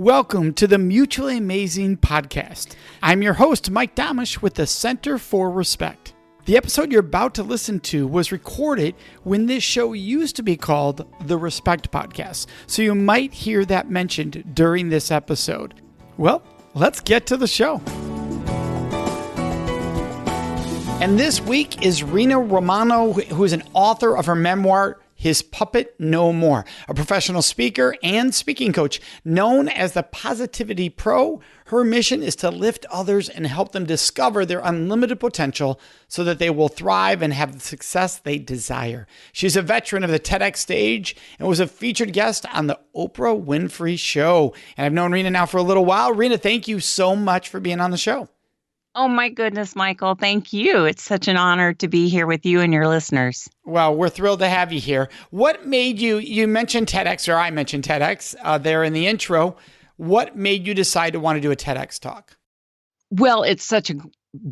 Welcome to the Mutually Amazing Podcast. I'm your host, Mike Domitrz with the Center for Respect. The episode you're about to listen to was recorded when this show used to be called the Respect Podcast, so you might hear that mentioned during this episode. Well, let's get to the show. And this week is Rena Romano, who is an author of her memoir, His Puppet No More, a professional speaker and speaking coach known as the Positivity Pro. Her mission is to lift others and help them discover their unlimited potential so that they will thrive and have the success they desire. She's a veteran of the TEDx stage and was a featured guest on the Oprah Winfrey show. And I've known Rena now for a little while. Rena, thank you so much for being on the show. Oh, my goodness, Michael. Thank you. It's such an honor to be here with you and your listeners. Well, we're thrilled to have you here. What made you mentioned TEDx, or I mentioned TEDx there in the intro. What made you decide to want to do a TEDx talk? Well, it's such a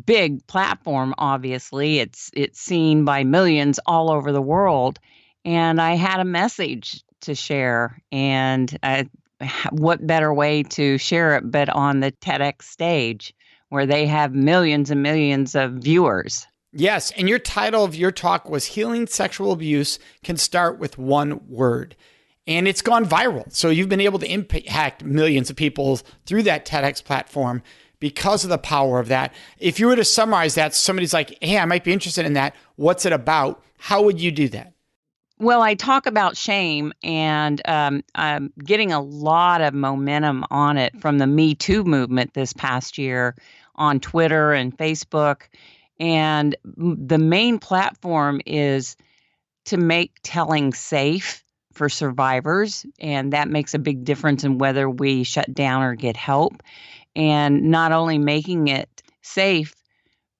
big platform, obviously. It's seen by millions all over the world. And I had a message to share. And what better way to share it but on the TEDx stage, where they have millions and millions of viewers. Yes, and your title of your talk was Healing Sexual Abuse Can Start with One Word. And it's gone viral. So you've been able to impact millions of people through that TEDx platform because of the power of that. If you were to summarize that, somebody's like, hey, I might be interested in that. What's it about? How would you do that? Well, I talk about shame, and I'm getting a lot of momentum on it from the Me Too movement this past year on Twitter and Facebook. And the main platform is to make telling safe for survivors. And that makes a big difference in whether we shut down or get help. And not only making it safe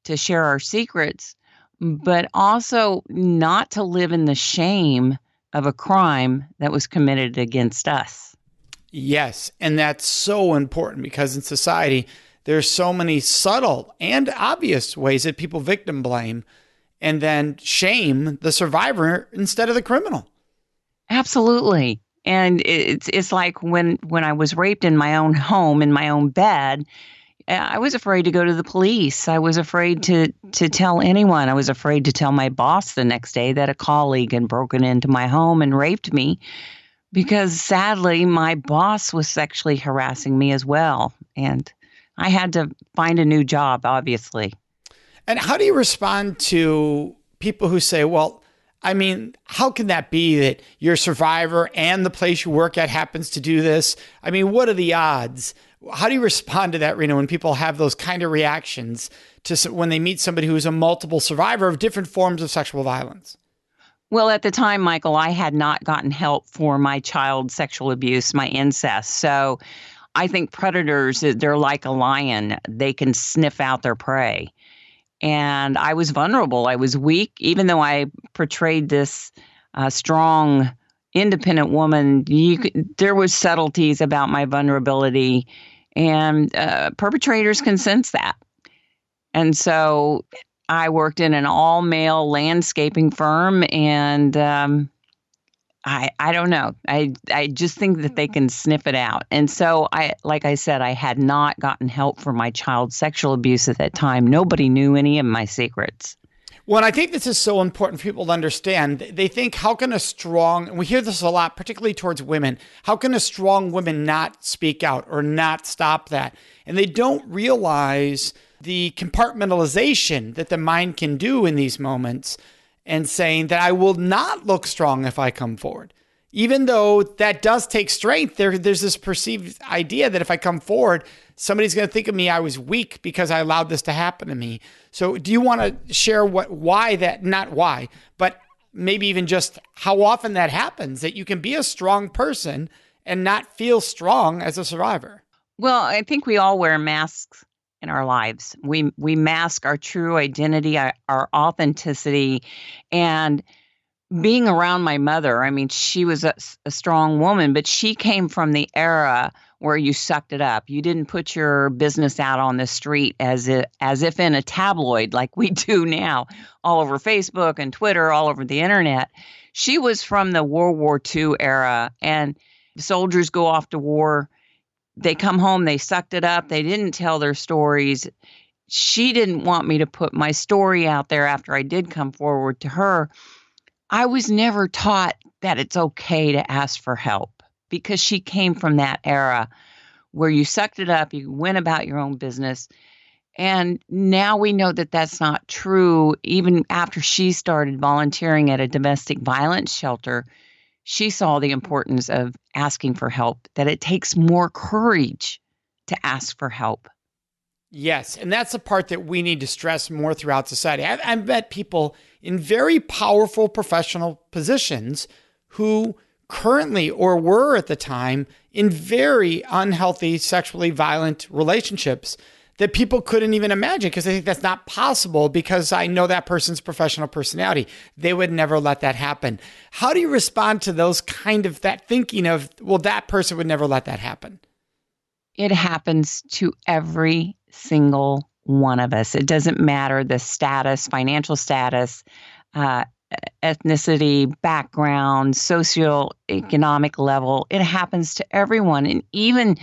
to share our secrets, but also not to live in the shame of a crime that was committed against us. Yes, and that's so important because in society, there's so many subtle and obvious ways that people victim blame and then shame the survivor instead of the criminal. Absolutely. And it's like when I was raped in my own home, in my own bed, I was afraid to go to the police. I was afraid to tell anyone. I was afraid to tell my boss the next day that a colleague had broken into my home and raped me because sadly, my boss was sexually harassing me as well. And I had to find a new job, obviously. And how do you respond to people who say, well, I mean, how can that be that you're a survivor and the place you work at happens to do this? I mean, what are the odds? How do you respond to that, Rena, when people have those kind of reactions to when they meet somebody who is a multiple survivor of different forms of sexual violence? Well, at the time, Michael, I had not gotten help for my child sexual abuse, my incest. So I think predators, they're like a lion. They can sniff out their prey. And I was vulnerable. I was weak, even though I portrayed this strong, independent woman. There was subtleties about my vulnerability, and perpetrators can sense that. And so I worked in an all-male landscaping firm, and I don't know. I just think that they can sniff it out. And so like I said, I had not gotten help for my child sexual abuse at that time. Nobody knew any of my secrets. Well, and I think this is so important for people to understand. They think, how can a strong, and we hear this a lot, particularly towards women, how can a strong woman not speak out or not stop that? And they don't realize the compartmentalization that the mind can do in these moments and saying that I will not look strong if I come forward. Even though that does take strength, there's this perceived idea that if I come forward, somebody's going to think of me, I was weak because I allowed this to happen to me. So do you want to share not why, but maybe even just how often that happens, that you can be a strong person and not feel strong as a survivor? Well, I think we all wear masks in our lives. We mask our true identity, our authenticity, and being around my mother, I mean, she was a strong woman, but she came from the era where you sucked it up. You didn't put your business out on the street as if in a tabloid like we do now, all over Facebook and Twitter, all over the internet. She was from the World War II era, and soldiers go off to war. they come home, they sucked it up. They didn't tell their stories. She didn't want me to put my story out there after I did come forward to her. I was never taught that it's okay to ask for help because she came from that era where you sucked it up, you went about your own business. And now we know that that's not true. Even after she started volunteering at a domestic violence shelter, she saw the importance of asking for help, that it takes more courage to ask for help. Yes, and that's the part that we need to stress more throughout society. I've met people in very powerful professional positions who currently or were at the time in very unhealthy, sexually violent relationships that people couldn't even imagine because they think that's not possible because I know that person's professional personality. They would never let that happen. How do you respond to those kind of that thinking of, well, that person would never let that happen? It happens to every single one of us. It doesn't matter the status, financial status, ethnicity, background, socioeconomic level. It happens to everyone, and even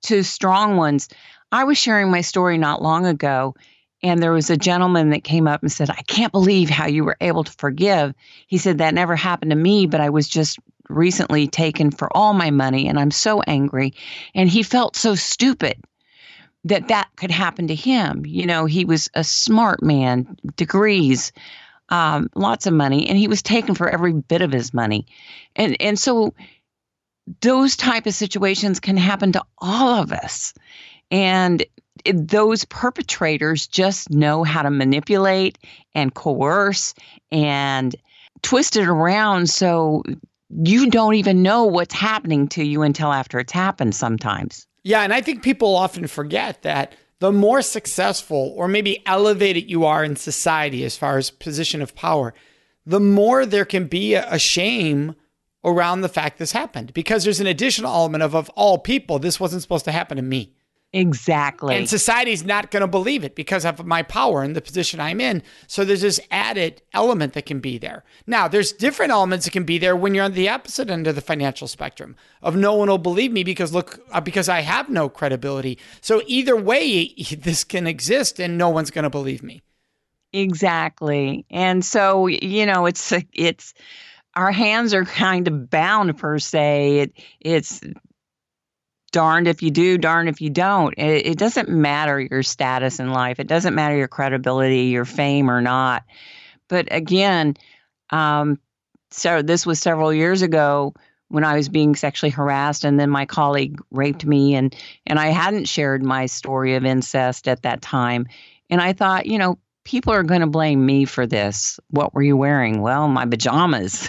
to strong ones. I was sharing my story not long ago, and there was a gentleman that came up and said, I can't believe how you were able to forgive. He said, that never happened to me, but I was just recently taken for all my money, and I'm so angry. And he felt so stupid that that could happen to him. You know, he was a smart man, degrees, lots of money, and he was taken for every bit of his money. And so those type of situations can happen to all of us. And those perpetrators just know how to manipulate and coerce and twist it around so you don't even know what's happening to you until after it's happened sometimes. Yeah, and I think people often forget that the more successful or maybe elevated you are in society as far as position of power, the more there can be a shame around the fact this happened because there's an additional element of all people, this wasn't supposed to happen to me. Exactly. And society's not going to believe it because of my power and the position I'm in. So there's this added element that can be there. Now, there's different elements that can be there when you're on the opposite end of the financial spectrum of no one will believe me because because I have no credibility. So either way, this can exist and no one's going to believe me. Exactly. And so, you know, it's our hands are kind of bound per se. It's darned if you do, darned if you don't. It doesn't matter your status in life. It doesn't matter your credibility, your fame or not. But again, so this was several years ago when I was being sexually harassed, and then my colleague raped me, and I hadn't shared my story of incest at that time. And I thought, you know, people are going to blame me for this. What were you wearing? Well, my pajamas.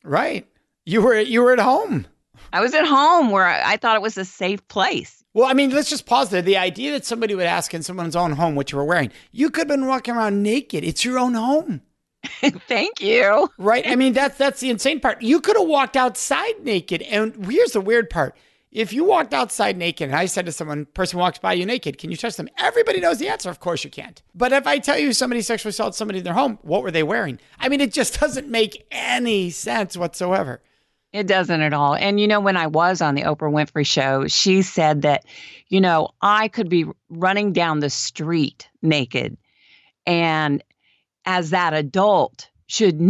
Right. You were at home. I was at home where I thought it was a safe place. Well, I mean, let's just pause there. The idea that somebody would ask in someone's own home what you were wearing, you could have been walking around naked. It's your own home. Thank you. Right? I mean, that's the insane part. You could have walked outside naked. And here's the weird part. If you walked outside naked and I said to someone, person walks by you naked, can you touch them? Everybody knows the answer. Of course you can't. But if I tell you somebody sexually assaulted somebody in their home, what were they wearing? I mean, it just doesn't make any sense whatsoever. It doesn't at all. And, you know, when I was on the Oprah Winfrey show, she said that, you know, I could be running down the street naked. And as that adult should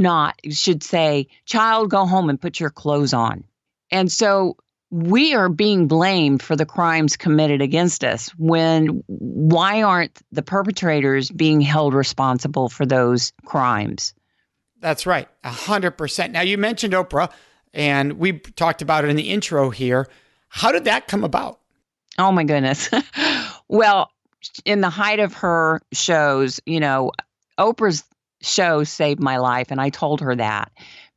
say, child, go home and put your clothes on. And so we are being blamed for the crimes committed against us why aren't the perpetrators being held responsible for those crimes? That's right. 100%. Now, you mentioned Oprah. And we talked about it in the intro here. How did that come about? Oh, my goodness. Well, in the height of her shows, you know, Oprah's show saved my life. And I told her that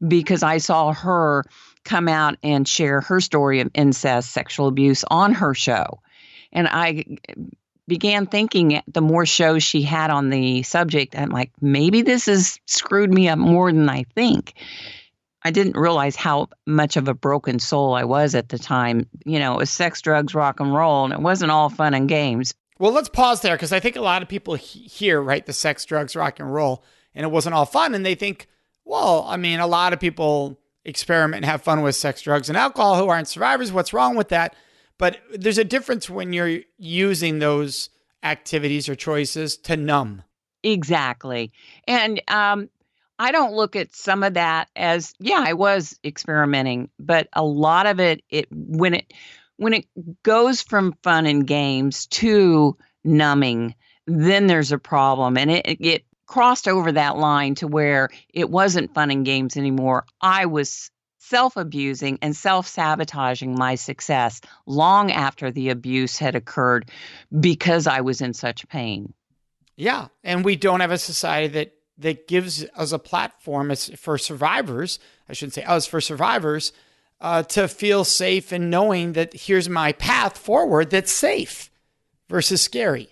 because I saw her come out and share her story of incest, sexual abuse on her show. And I began thinking the more shows she had on the subject, I'm like, maybe this has screwed me up more than I think. I didn't realize how much of a broken soul I was at the time. You know, it was sex, drugs, rock and roll, and it wasn't all fun and games. Well, let's pause there because I think a lot of people hear, right, the sex, drugs, rock and roll, and it wasn't all fun. And they think, well, I mean, a lot of people experiment and have fun with sex, drugs, and alcohol who aren't survivors. What's wrong with that? But there's a difference when you're using those activities or choices to numb. Exactly. And I don't look at some of that as, yeah, I was experimenting, but a lot of it, when it goes from fun and games to numbing, then there's a problem. And it crossed over that line to where it wasn't fun and games anymore. I was self-abusing and self-sabotaging my success long after the abuse had occurred because I was in such pain. Yeah. And we don't have a society that gives us a platform for survivors. I shouldn't say us, for survivors, to feel safe and knowing that here's my path forward that's safe versus scary.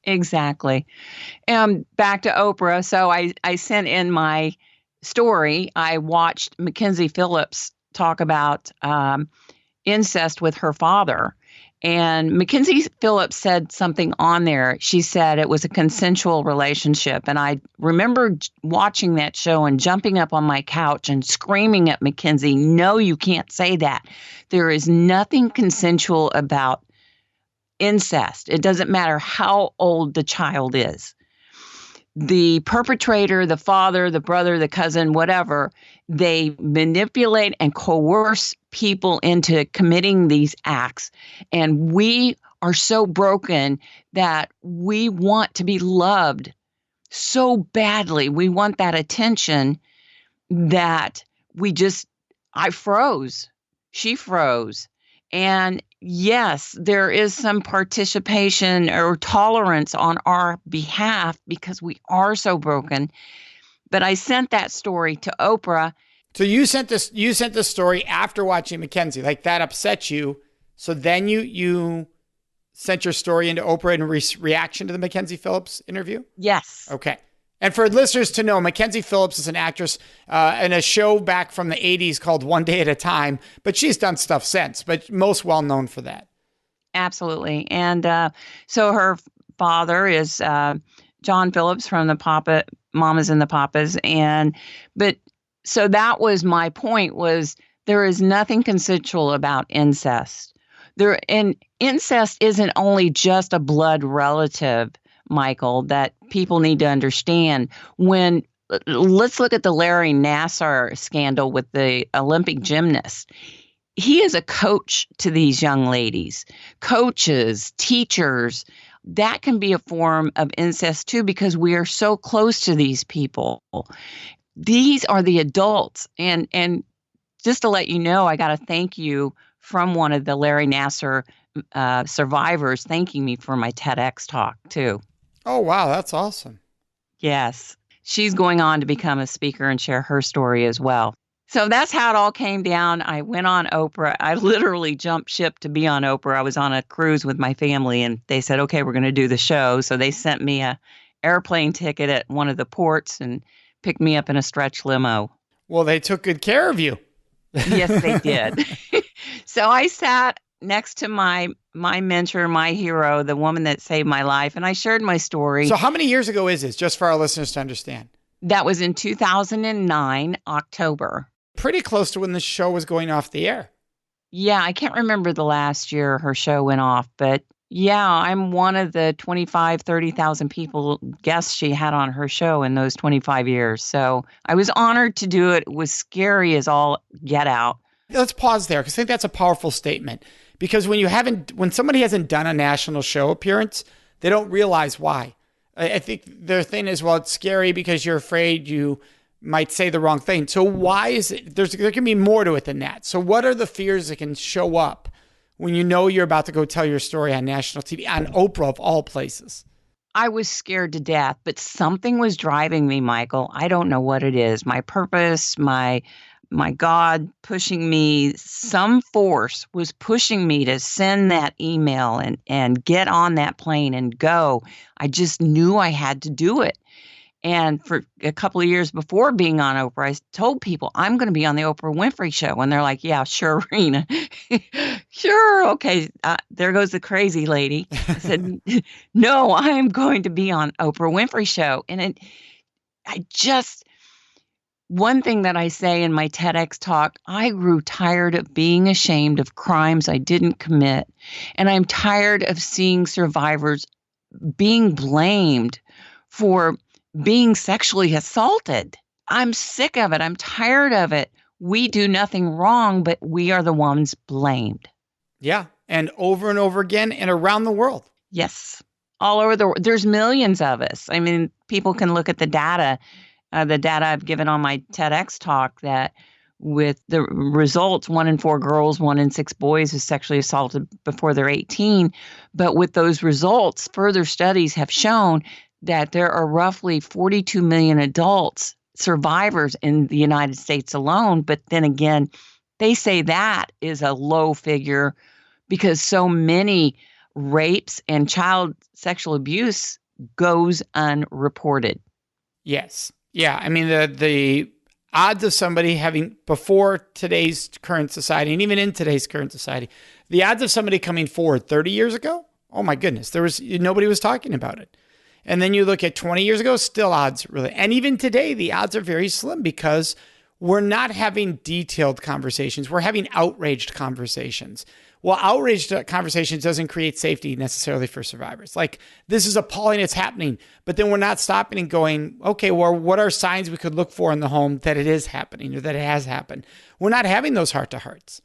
Exactly. And back to Oprah. So I sent in my story. I watched Mackenzie Phillips talk about incest with her father. And Mackenzie Phillips said something on there. She said it was a consensual relationship. And I remember watching that show and jumping up on my couch and screaming at Mackenzie, no, you can't say that. There is nothing consensual about incest. It doesn't matter how old the child is. The perpetrator, the father, the brother, the cousin, whatever, they manipulate and coerce people into committing these acts. And we are so broken that we want to be loved so badly. We want that attention that I froze. She froze. And yes, there is some participation or tolerance on our behalf because we are so broken. But I sent that story to Oprah. So you sent this story after watching Mackenzie, like that upset you. So then you sent your story into Oprah in reaction to the Mackenzie Phillips interview? Yes. Okay. And for listeners to know, Mackenzie Phillips is an actress in a show back from the 80s called One Day at a Time, but she's done stuff since, but most well known for that. Absolutely. And so her father is John Phillips from the Mamas and the Papas. So that was my point, was there is nothing consensual about incest. And incest isn't only just a blood relative, Michael, that people need to understand. Let's look at the Larry Nasser scandal with the Olympic gymnast. He is a coach to these young ladies, coaches, teachers. That can be a form of incest too, because we are so close to these people. These are the adults. And just to let you know, I got a thank you from one of the Larry Nasser survivors thanking me for my TEDx talk too. Oh, wow. That's awesome. Yes. She's going on to become a speaker and share her story as well. So that's how it all came down. I went on Oprah. I literally jumped ship to be on Oprah. I was on a cruise with my family and they said, okay, we're going to do the show. So they sent me a airplane ticket at one of the ports and picked me up in a stretch limo. Well, they took good care of you. Yes, they did. So I sat next to my mentor, my hero, the woman that saved my life, and I shared my story. So how many years ago is this, just for our listeners to understand? That was in 2009, October. Pretty close to when the show was going off the air. Yeah, I can't remember the last year her show went off, but yeah, I'm one of the 25, 30,000 guests she had on her show in those 25 years. So I was honored to do it. It was scary as all get out. Let's pause there because I think that's a powerful statement. Because when somebody hasn't done a national show appearance, they don't realize why. I think their thing is, well, it's scary because you're afraid you might say the wrong thing. So why is it? There can be more to it than that. So what are the fears that can show up when you know you're about to go tell your story on national TV, on Oprah of all places? I was scared to death, but something was driving me, Michael. I don't know what it is. My purpose, my God pushing me, some force was pushing me to send that email and get on that plane and go. I just knew I had to do it. And for a couple of years before being on Oprah, I told people, I'm going to be on the Oprah Winfrey show. And they're like, yeah, sure, Rena. Sure. Okay. There goes the crazy lady. I said, no, I'm going to be on Oprah Winfrey show. And One thing that I say in my TEDx talk, I grew tired of being ashamed of crimes I didn't commit. And I'm tired of seeing survivors being blamed for being sexually assaulted. I'm sick of it. I'm tired of it. We do nothing wrong, but we are the ones blamed. Yeah. And over again and around the world. Yes. All over the world. There's millions of us. I mean, people can look at the data I've given on my TEDx talk, that with the results, 1 in 4 girls, 1 in 6 boys is sexually assaulted before they're 18. But with those results, further studies have shown that there are roughly 42 million adults survivors in the United States alone. But then again, they say that is a low figure because so many rapes and child sexual abuse goes unreported. Yes. Yeah. I mean, the odds of somebody having, before today's current society, and even in today's current society, the odds of somebody coming forward 30 years ago, oh my goodness, nobody was talking about it. And then you look at 20 years ago, still odds really. And even today, the odds are very slim because we're not having detailed conversations. We're having outraged conversations. Well, outraged conversations doesn't create safety necessarily for survivors. Like, this is appalling, it's happening. But then we're not stopping and going, okay, well, what are signs we could look for in the home that it is happening or that it has happened? We're not having those heart-to-hearts.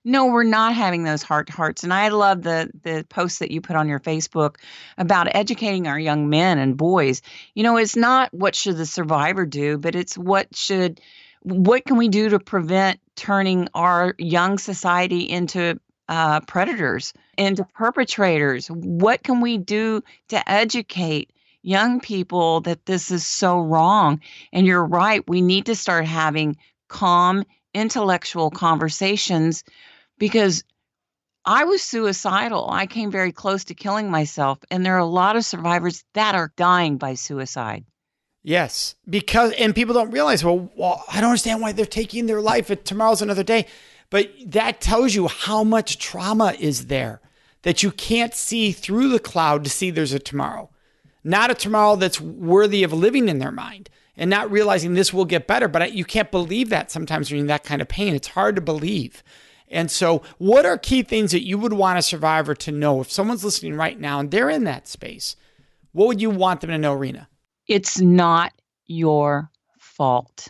No, we're not having those heart-to-hearts. And I love the post that you put on your Facebook about educating our young men and boys. You know, it's not what should the survivor do, but it's what can we do to prevent turning our young society into predators, into perpetrators? What can we do to educate young people that this is so wrong? And you're right, we need to start having calm, intellectual conversations, because I was suicidal. I came very close to killing myself. And there are a lot of survivors that are dying by suicide. Yes, and people don't realize, well, I don't understand why they're taking their life. Tomorrow's another day. But that tells you how much trauma is there that you can't see through the cloud to see there's a tomorrow. Not a tomorrow that's worthy of living in their mind and not realizing this will get better. But you can't believe that sometimes when you're in that kind of pain. It's hard to believe. And so what are key things that you would want a survivor to know? If someone's listening right now and they're in that space, what would you want them to know, Rena? It's not your fault.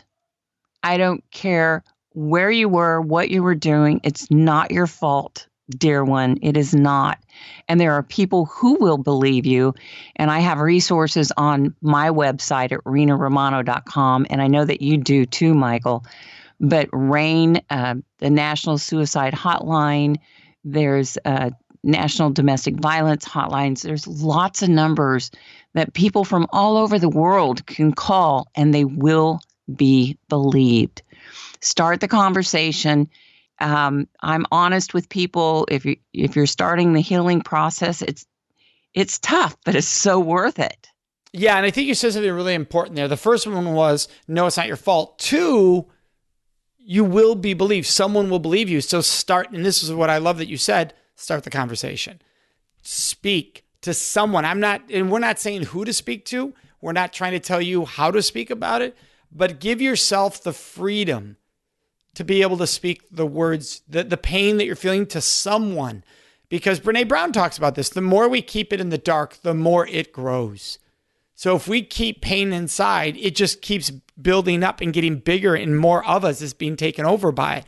I don't care where you were, what you were doing. It's not your fault, dear one. It is not. And there are people who will believe you. And I have resources on my website at renaromano.com. And I know that you do too, Michael. But RAIN, the National Suicide Hotline, there's National Domestic Violence Hotlines. There's lots of numbers that people from all over the world can call, and they will be believed. Start the conversation. I'm honest with people. If you're starting the healing process, it's tough, but it's so worth it. Yeah, and I think you said something really important there. The first one was, no, it's not your fault. 2, you will be believed. Someone will believe you. So start, and this is what I love that you said, start the conversation. Speak to someone. We're not saying who to speak to. We're not trying to tell you how to speak about it, but give yourself the freedom to be able to speak the words, the pain that you're feeling to someone. Because Brené Brown talks about this. The more we keep it in the dark, the more it grows. So if we keep pain inside, it just keeps building up and getting bigger, and more of us is being taken over by it.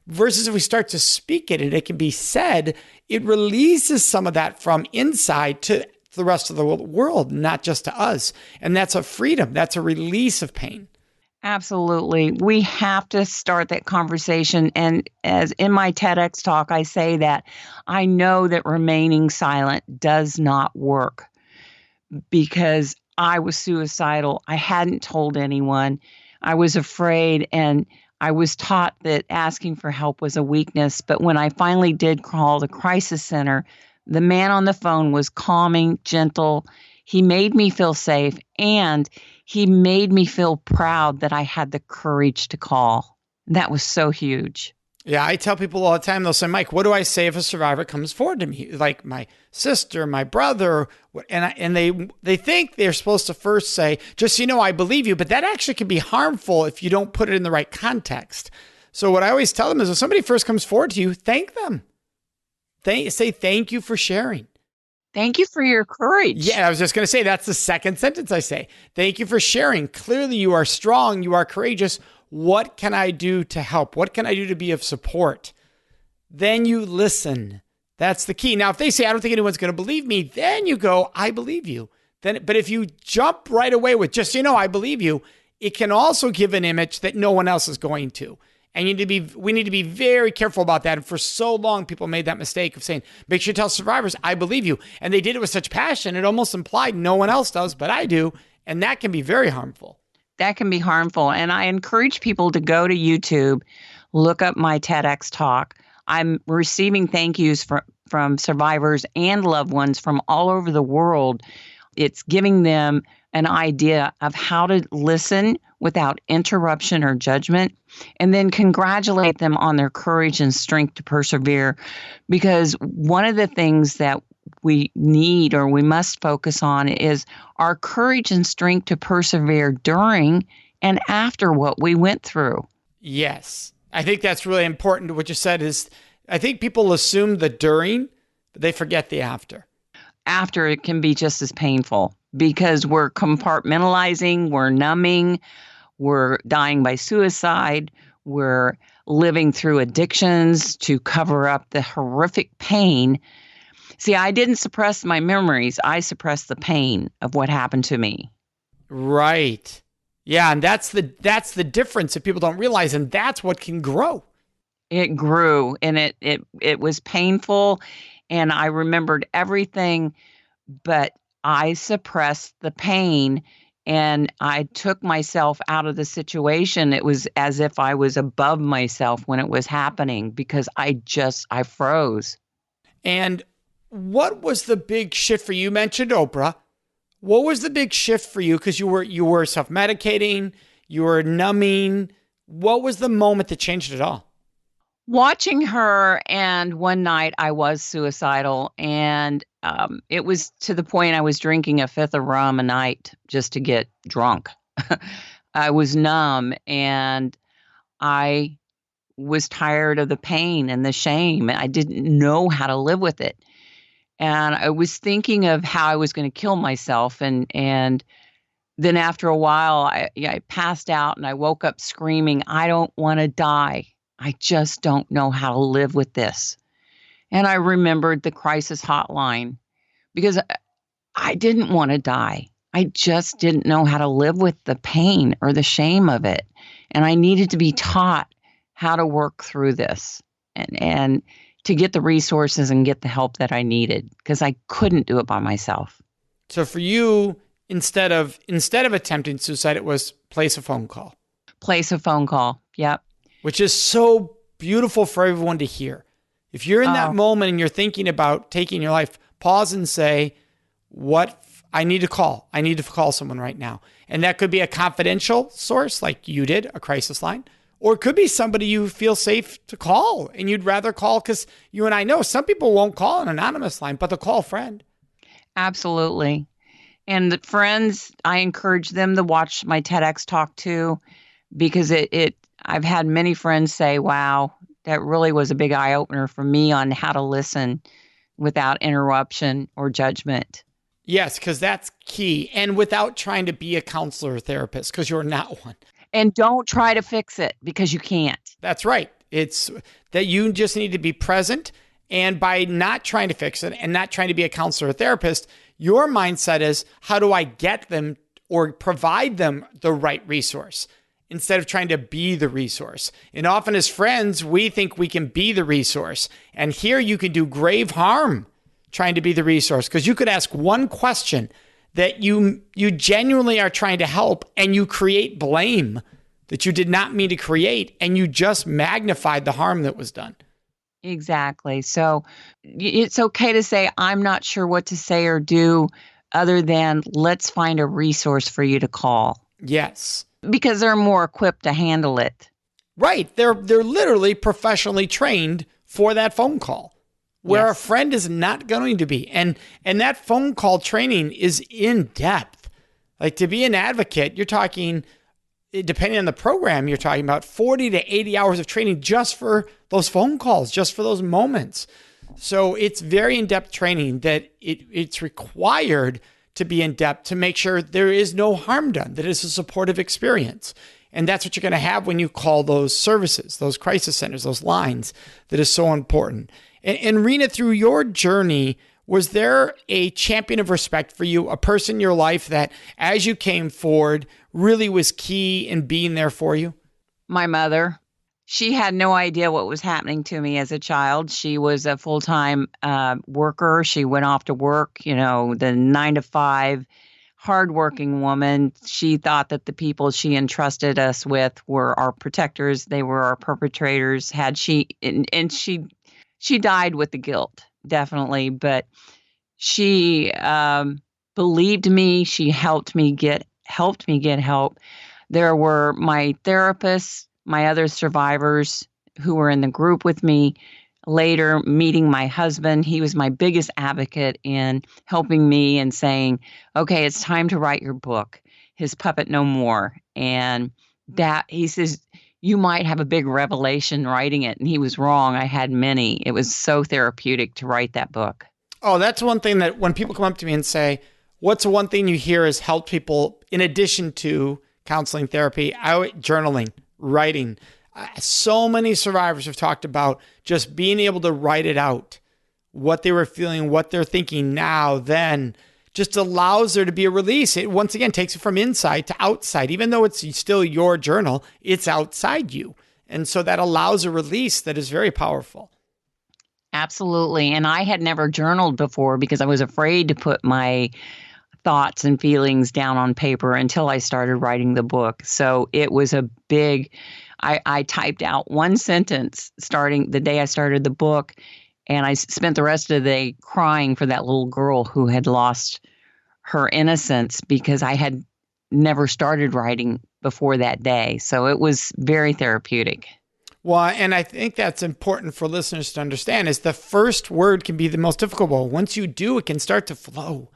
Versus if we start to speak it and it can be said, it releases some of that from inside to the rest of the world, not just to us. And that's a freedom. That's a release of pain. Absolutely. We have to start that conversation. And as in my TEDx talk, I say that I know that remaining silent does not work because I was suicidal. I hadn't told anyone. I was afraid, and I was taught that asking for help was a weakness. But when I finally did call the crisis center, the man on the phone was calming, gentle. He made me feel safe, and he made me feel proud that I had the courage to call. That was so huge. Yeah, I tell people all the time, they'll say, Mike, what do I say if a survivor comes forward to me? Like my sister, my brother, and they think they're supposed to first say, just so you know, I believe you, but that actually can be harmful if you don't put it in the right context. So what I always tell them is if somebody first comes forward to you, thank them. Say thank you for sharing. Thank you for your courage. Yeah, I was just going to say, that's the second sentence I say. Thank you for sharing. Clearly you are strong, you are courageous. What can I do to help? What can I do to be of support? Then you listen. That's the key. Now, if they say, I don't think anyone's going to believe me, then you go, I believe you. But if you jump right away with just, I believe you, it can also give an image that no one else is going to. And we need to be very careful about that. And for so long, people made that mistake of saying, make sure you tell survivors, I believe you. And they did it with such passion, it almost implied no one else does, but I do. And that can be very harmful. That can be harmful. And I encourage people to go to YouTube, look up my TEDx talk. I'm receiving thank yous from survivors and loved ones from all over the world. It's giving them an idea of how to listen without interruption or judgment, and then congratulate them on their courage and strength to persevere. Because one of the things that we need or we must focus on is our courage and strength to persevere during and after what we went through. Yes. I think that's really important. What you said is, I think people assume the during, but they forget the after. After, it can be just as painful because we're compartmentalizing, we're numbing, we're dying by suicide, we're living through addictions to cover up the horrific pain. See, I didn't suppress my memories. I suppressed the pain of what happened to me. Right. Yeah, and that's the difference that people don't realize, and that's what can grow. It grew, and it was painful, and I remembered everything, but I suppressed the pain, and I took myself out of the situation. It was as if I was above myself when it was happening because I froze. And what was the big shift for you? You mentioned Oprah. What was the big shift for you? Because you were self-medicating, you were numbing. What was the moment that changed it all? Watching her, and one night I was suicidal, and it was to the point I was drinking a fifth of rum a night just to get drunk. I was numb, and I was tired of the pain and the shame. I didn't know how to live with it. And I was thinking of how I was going to kill myself. And then after a while, I passed out and I woke up screaming, I don't want to die. I just don't know how to live with this. And I remembered the crisis hotline because I didn't want to die. I just didn't know how to live with the pain or the shame of it. And I needed to be taught how to work through this and to get the resources and get the help that I needed because I couldn't do it by myself. So for you, instead of attempting suicide, it was place a phone call. Place a phone call. Yep. Which is so beautiful for everyone to hear. If you're in that moment and you're thinking about taking your life, pause and say, I need to call. I need to call someone right now. And that could be a confidential source like you did, a crisis line. Or it could be somebody you feel safe to call and you'd rather call because you and I know some people won't call an anonymous line, but they'll call a friend. Absolutely. And the friends, I encourage them to watch my TEDx talk too, because I've had many friends say, wow, that really was a big eye opener for me on how to listen without interruption or judgment. Yes, because that's key. And without trying to be a counselor or therapist, because you're not one. And don't try to fix it because you can't. That's right. It's that you just need to be present. And by not trying to fix it and not trying to be a counselor or therapist, your mindset is, how do I get them or provide them the right resource instead of trying to be the resource? And often as friends, we think we can be the resource. And here you can do grave harm trying to be the resource because you could ask one question that you genuinely are trying to help and you create blame that you did not mean to create and you just magnified the harm that was done. Exactly. So it's okay to say, I'm not sure what to say or do other than let's find a resource for you to call. Yes. Because they're more equipped to handle it. Right. They're literally professionally trained for that phone call, where a friend is not going to be. And that phone call training is in depth. Like, to be an advocate, you're talking, depending on the program, you're talking about 40 to 80 hours of training just for those phone calls, just for those moments. So it's very in-depth training that it's required to be in-depth to make sure there is no harm done, that it's a supportive experience. And that's what you're going to have when you call those services, those crisis centers, those lines, that is so important. And Rena, through your journey, was there a champion of respect for you, a person in your life that, as you came forward, really was key in being there for you? My mother. She had no idea what was happening to me as a child. She was a full-time worker. She went off to work, the 9 to 5, hardworking woman. She thought that the people she entrusted us with were our protectors. They were our perpetrators. She died with the guilt, definitely. But she believed me. She helped me get help. There were my therapists, my other survivors who were in the group with me. Later, meeting my husband, he was my biggest advocate in helping me and saying, okay, it's time to write your book, His Puppet No More. And that, he says, you might have a big revelation writing it. And he was wrong. I had many. It was so therapeutic to write that book. Oh, that's one thing that when people come up to me and say, what's the one thing you hear has helped people in addition to counseling, therapy, journaling, writing? So many survivors have talked about just being able to write it out, what they were feeling, what they're thinking now, then just allows there to be a release. It once again takes it from inside to outside. Even though it's still your journal, it's outside you. And so that allows a release that is very powerful. Absolutely. And I had never journaled before because I was afraid to put my thoughts and feelings down on paper until I started writing the book. So it was a big, I typed out one sentence starting the day I started the book, and I spent the rest of the day crying for that little girl who had lost her innocence because I had never started writing before that day. So it was very therapeutic. Well, and I think that's important for listeners to understand is the first word can be the most difficult one. Once you do, it can start to flow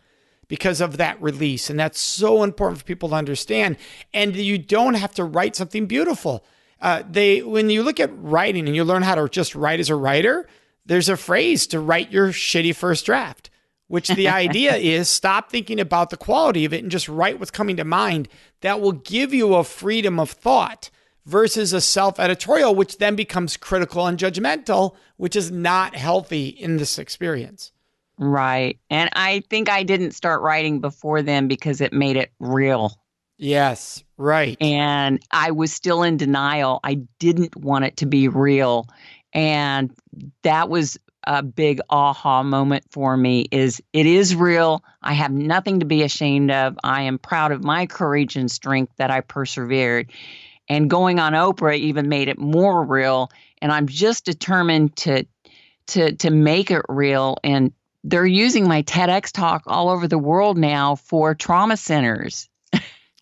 because of that release. And that's so important for people to understand. And you don't have to write something beautiful. When you look at writing and you learn how to just write as a writer, there's a phrase to write your shitty first draft, which the idea is stop thinking about the quality of it and just write what's coming to mind. That will give you a freedom of thought versus a self-editorial, which then becomes critical and judgmental, which is not healthy in this experience. Right. And I think I didn't start writing before then because it made it real. Yes, right. And I was still in denial. I didn't want it to be real. And that was a big aha moment for me is it is real. I have nothing to be ashamed of. I am proud of my courage and strength that I persevered. And going on Oprah even made it more real. And I'm just determined to make it real. And they're using my TEDx talk all over the world now for trauma centers.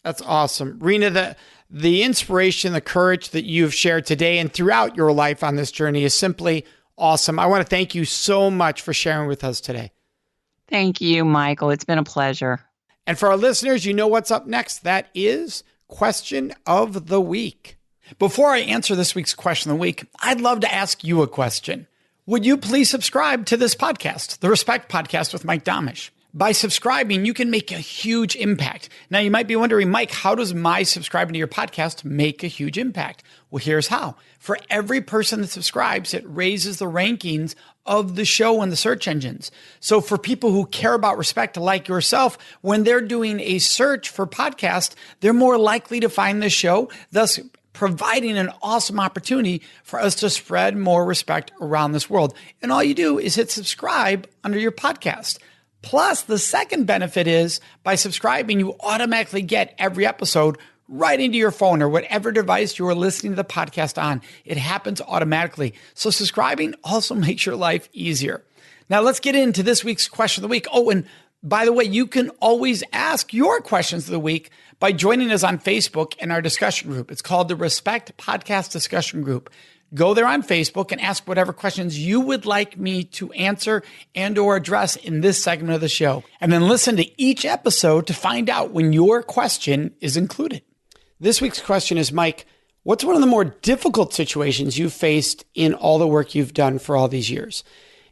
That's awesome. Rena, the inspiration, the courage that you've shared today and throughout your life on this journey is simply awesome. I want to thank you so much for sharing with us today. Thank you, Michael. It's been a pleasure. And for our listeners, you know what's up next. That is Question of the Week. Before I answer this week's Question of the Week, I'd love to ask you a question. Would you please subscribe to this podcast, the Respect Podcast with Mike Domitrz? By subscribing, you can make a huge impact. Now, you might be wondering, Mike, how does my subscribing to your podcast make a huge impact? Well, here's how. For every person that subscribes, it raises the rankings of the show in the search engines. So for people who care about respect like yourself, when they're doing a search for podcast, they're more likely to find the show, thus providing an awesome opportunity for us to spread more respect around this world. And all you do is hit subscribe under your podcast. Plus, the second benefit is by subscribing, you automatically get every episode right into your phone or whatever device you are listening to the podcast on. It happens automatically. So subscribing also makes your life easier. Now let's get into this week's Question of the Week. Oh, and By the way, you can always ask your questions of the week by joining us on Facebook in our discussion group. It's called the Respect Podcast Discussion Group. Go there on Facebook and ask whatever questions you would like me to answer and or address in this segment of the show. And then listen to each episode to find out when your question is included. This week's question is, Mike, what's one of the more difficult situations you've faced in all the work you've done for all these years?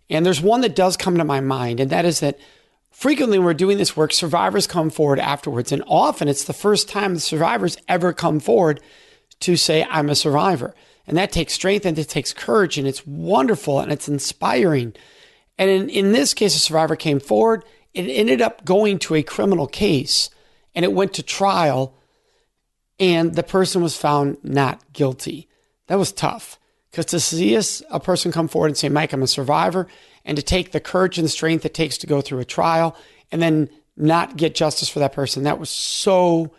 And there's one that does come to my mind, and that is that frequently when we're doing this work, survivors come forward afterwards. And often it's the first time the survivors ever come forward to say, I'm a survivor. And that takes strength and it takes courage, and it's wonderful and it's inspiring. And in this case, a survivor came forward. It ended up going to a criminal case, and it went to trial, and the person was found not guilty. That was tough, because to see a person come forward and say, Mike, I'm a survivor, and to take the courage and strength it takes to go through a trial and then not get justice for that person, that was so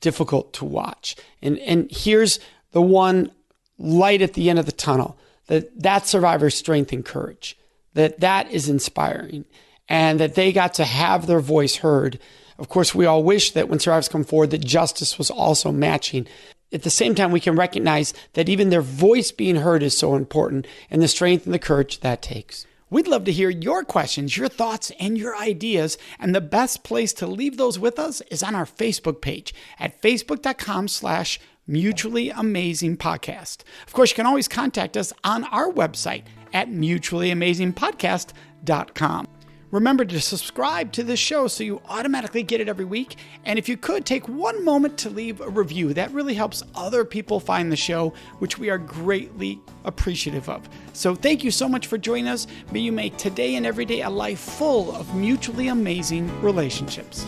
difficult to watch. And here's the one light at the end of the tunnel, that survivor's strength and courage, that is inspiring, and that they got to have their voice heard. Of course, we all wish that when survivors come forward, that justice was also matching. At the same time, we can recognize that even their voice being heard is so important, and the strength and the courage that takes. We'd love to hear your questions, your thoughts, and your ideas. And the best place to leave those with us is on our Facebook page at facebook.com/Mutually Amazing Podcast. Of course, you can always contact us on our website at mutuallyamazingpodcast.com. Remember to subscribe to this show so you automatically get it every week. And if you could, take one moment to leave a review. That really helps other people find the show, which we are greatly appreciative of. So thank you so much for joining us. May you make today and every day a life full of mutually amazing relationships.